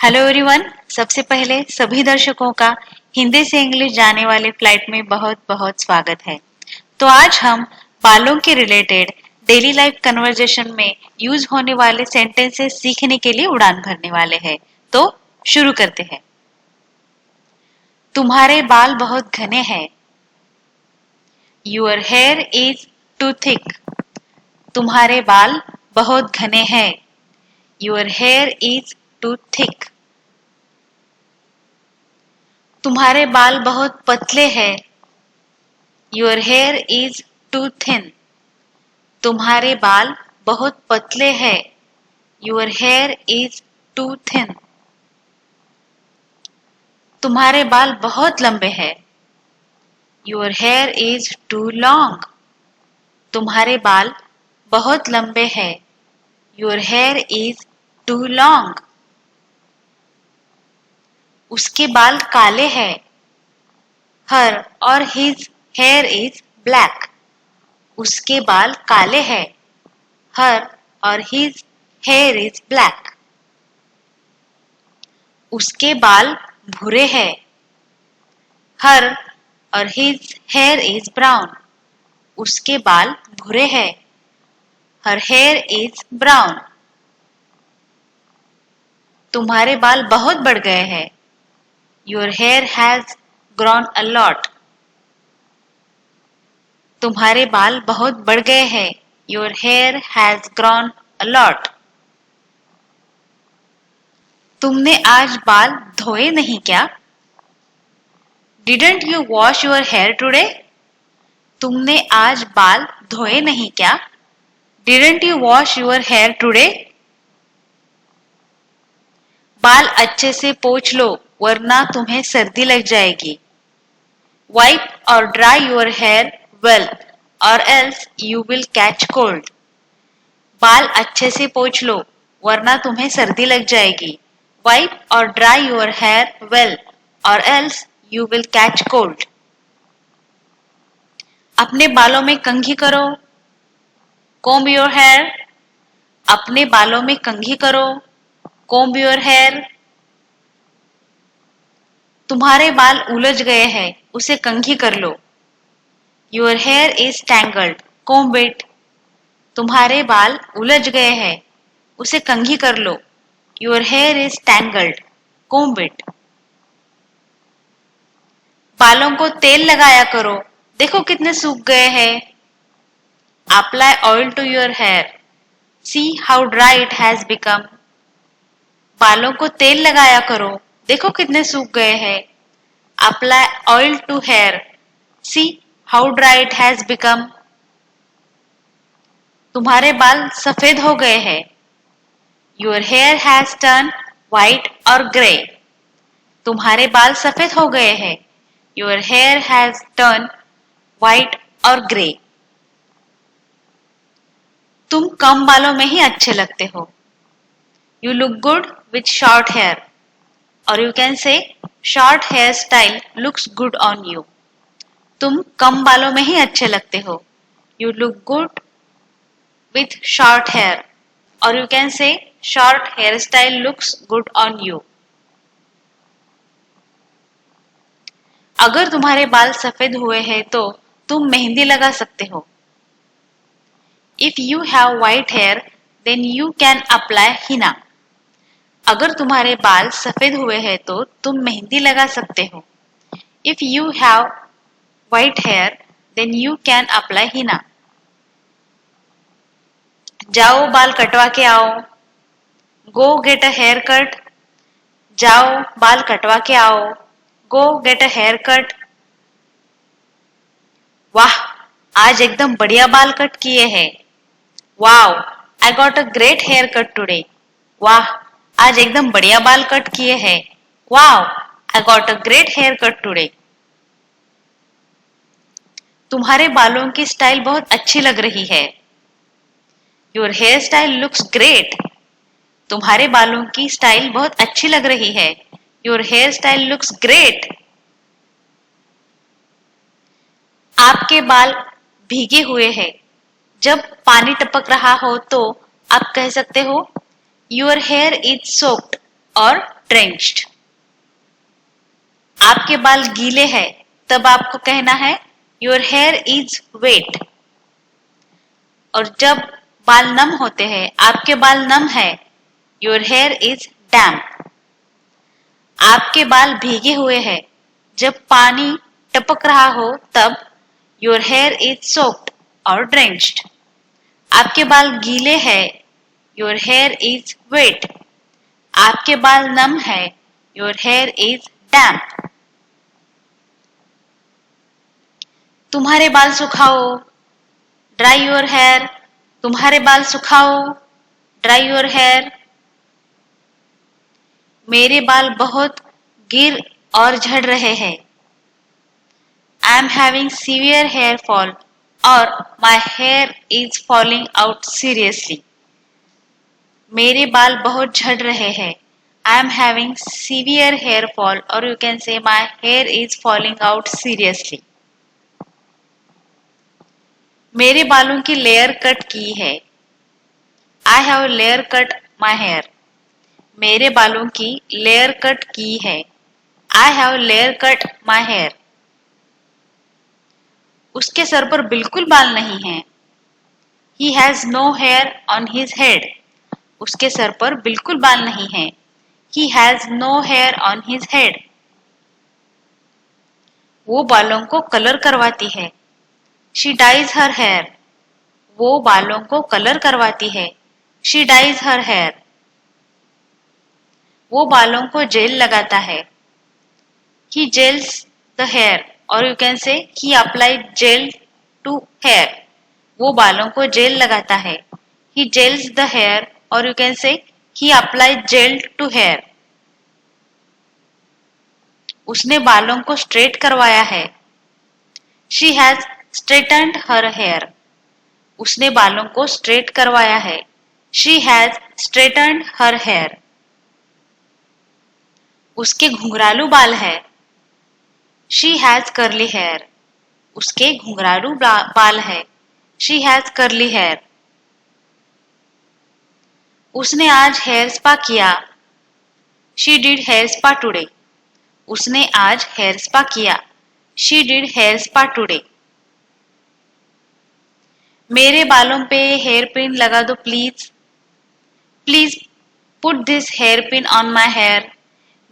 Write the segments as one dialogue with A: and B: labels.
A: Hello everyone. सबसे पहले सभी दर्शकों का हिंदी से इंग्लिश जाने वाले फ्लाइट में बहुत बहुत स्वागत है। तो आज हम बालों के रिलेटेड डेली लाइफ कन्वर्सेशन में यूज होने वाले सेंटेंसेस सीखने के लिए उड़ान भरने वाले हैं। तो शुरू करते हैं। तुम्हारे बाल बहुत घने हैं। Your hair is too thick. तुम्हारे बाल बहुत घने हैं। Your hair is too thick. तुम्हारे बाल बहुत पतले हैं। Your hair is too thin. तुम्हारे बाल बहुत पतले हैं। Your hair is too thin. तुम्हारे बाल बहुत लंबे हैं। Your hair is too long. तुम्हारे बाल बहुत लंबे हैं। Your hair is too long. उसके बाल काले हैं। Her or his hair is black. उसके बाल काले हैं। Her or his hair is black. उसके बाल भूरे हैं। Her or his hair is brown. उसके बाल भूरे हैं। Her hair is brown. तुम्हारे बाल बहुत बढ़ गए हैं। Your hair has grown a lot. तुम्हारे बाल बहुत बढ़ गए हैं। Your hair has grown a lot. तुमने आज बाल धोए नहीं क्या? Didn't you wash your hair today? तुमने आज बाल धोए नहीं क्या? Didn't you wash your hair today? बाल अच्छे से पोंछ लो वरना तुम्हें सर्दी लग जाएगी। Wipe or dry your hair well or else you will catch cold. बाल अच्छे से पोंछ लो वरना तुम्हें सर्दी लग जाएगी। Wipe or dry your hair well or else you will catch cold. अपने बालों में कंघी करो। Comb your hair. अपने बालों में कंघी करो। Comb your hair. तुम्हारे बाल उलझ गए हैं उसे कंघी कर लो। Your hair is tangled. Comb it. तुम्हारे बाल उलझ गए हैं उसे कंघी कर लो। Your hair is tangled. Comb it. बालों को तेल लगाया करो देखो कितने सूख गए हैं। Apply oil to your hair. See how dry it has become. बालों को तेल लगाया करो देखो कितने सूख गए हैं। Apply oil to hair. See how dry it has become. तुम्हारे बाल सफेद हो गए हैं। Your hair has turned white or grey. तुम्हारे बाल सफेद हो गए हैं। Your hair has turned white or grey. तुम कम बालों में ही अच्छे लगते हो। You look good with short hair. Or you can say short hairstyle looks good on you. तुम कम बालों में ही अच्छे लगते हो। You look good with short hair. Or you can say short hairstyle looks good on you. अगर तुम्हारे बाल सफेद हुए हैं तो तुम मेहंदी लगा सकते हो। If you have white hair, then you can apply henna. अगर तुम्हारे बाल सफेद हुए हैं तो तुम मेहंदी लगा सकते हो। If you have white hair, then you can apply henna. जाओ बाल कटवा के आओ। Go get a haircut. जाओ बाल कटवा के आओ। Go get a haircut. वाह आज एकदम बढ़िया बाल कट किए हैं। Wow, I got a great haircut today. वाह आज एकदम बढ़िया बाल कट किए हैं। Wow, I got a great haircut today. तुम्हारे बालों की स्टाइल बहुत अच्छी लग रही है। Your hairstyle looks great. तुम्हारे बालों की स्टाइल बहुत अच्छी लग रही है। Your hairstyle looks great. आपके बाल भीगे हुए हैं। जब पानी टपक रहा हो तो आप कह सकते हो Your hair is soaked or drenched. आपके बाल गीले हैं तब आपको कहना है your hair is wet. और जब बाल नम होते हैं, आपके बाल नम है, your hair is damp. आपके बाल भीगे हुए हैं, जब पानी टपक रहा हो तब your hair is soaked और drenched. आपके बाल गीले हैं, your hair is wet. आपके बाल नम है, your hair is damp. तुम्हारे बाल सुखाओ, dry your hair. तुम्हारे बाल सुखाओ, dry your hair. मेरे बाल बहुत गिर और झड़ रहे हैं. I am having severe hair fall और my hair is falling out seriously. मेरे बाल बहुत झड़ रहे हैं. I am having severe hair fall or you can say my hair is falling out seriously. मेरे बालों की लेयर कट की है. I have layer cut my hair. मेरे बालों की लेयर कट की है. I have layer cut my hair. उसके सर पर बिल्कुल बाल नहीं हैं. He has no hair on his head. उसके सर पर बिल्कुल बाल नहीं हैं. He has no hair on his head. वो बालों को कलर करवाती है. She dyes her hair. वो बालों को कलर करवाती है. She dyes her hair. वो बालों को जेल लगाता है. He gels the hair or you can say he applied gel to hair. वो बालों को जेल लगाता है. He gels the hair or you can say he applied gel to hair. उसने बालों को स्ट्रेट करवाया है. She has straightened her hair. उसने बालों को स्ट्रेट करवाया है. She has straightened her hair. उसके घुंघरालू बाल है. She has curly hair. उसके घुंघरालू बाल है. She has curly hair. उसने आज हेयर स्पा किया. She did hair spa today. उसने आज हेयर स्पा किया. She did hair spa today. मेरे बालों पे हेयर पिन लगा दो please. Please put this hair pin on my hair.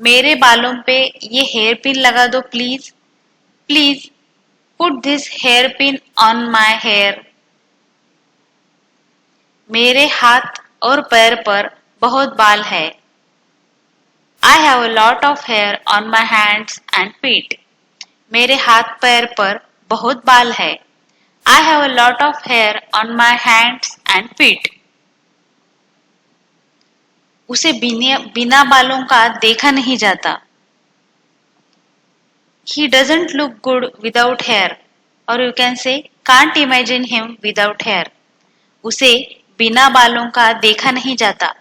A: मेरे बालों पे ये हेयर पिन लगा दो please. Please put this hair pin on my hair. मेरे हाथ और पैर पर बहुत बाल है. I have a lot of hair on my hands and feet. मेरे हाथ पैर पर बहुत बाल है. I have a lot of hair on my hands and feet. उसे बिना बालों का देखा नहीं जाता. He doesn't look good without hair or you can say can't imagine him without hair. उसे बिना बालों का देखा नहीं जाता.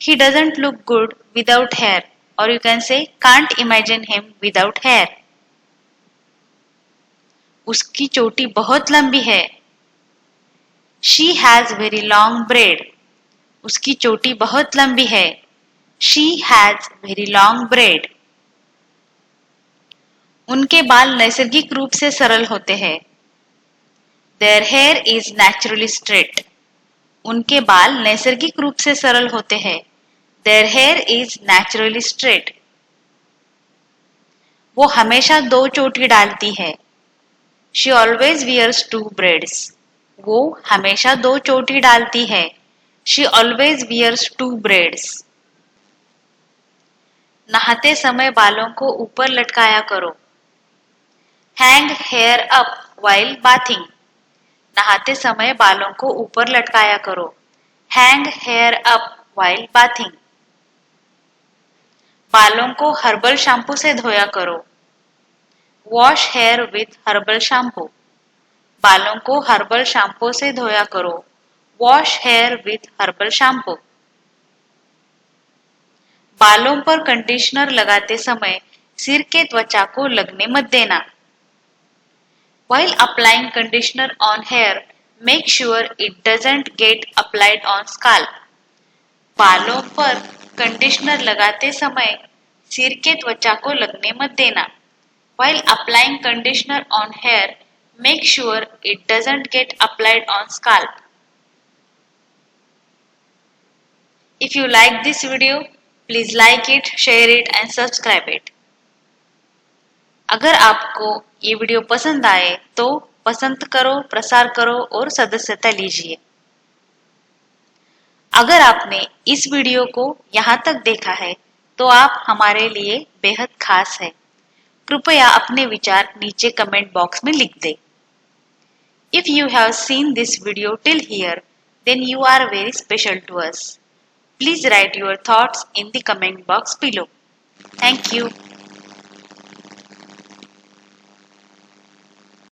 A: He doesn't look good without hair or you can say can't imagine him without hair. उसकी चोटी बहुत लंबी है. She has very long braid. उसकी चोटी बहुत लंबी है. She has very long braid. उनके बाल नैसर्गिक रूप से सरल होते हैं. Their hair is naturally straight. उनके बाल नैसर्गिक रूप से सरल होते हैं. Their hair is naturally straight. वो हमेशा 2 चोटी डालती है. She always wears 2 braids. वो हमेशा 2 चोटी डालती है. She always wears 2 braids. नहाते समय बालों को ऊपर लटकाया करो. Hang hair up while bathing. नहाते समय बालों को ऊपर लटकाया करो. Hang hair up while bathing. बालों को हर्बल शैम्पू से धोया करो. Wash hair with herbal shampoo. बालों को हर्बल शैम्पू से धोया करो. Wash hair with herbal shampoo. बालों पर कंडीशनर लगाते समय सिर के त्वचा को लगने मत देना. While applying conditioner on hair, make sure it doesn't get applied on scalp. बालों पर कंडीशनर लगाते समय सिर के त्वचा को लगने मत देना. While applying conditioner on hair, make sure it doesn't get applied on scalp. If you like this video, please like it, share it and subscribe it. अगर आपको ये वीडियो पसंद आए तो पसंद करो, प्रसार करो और सदस्यता लीजिए. अगर आपने इस वीडियो को यहाँ तक देखा है तो आप हमारे लिए बेहद खास है. कृपया अपने विचार नीचे कमेंट बॉक्स में लिख दें. If you have seen this video till here, then you are very special to us. Please write your thoughts in the comment box below. Thank you.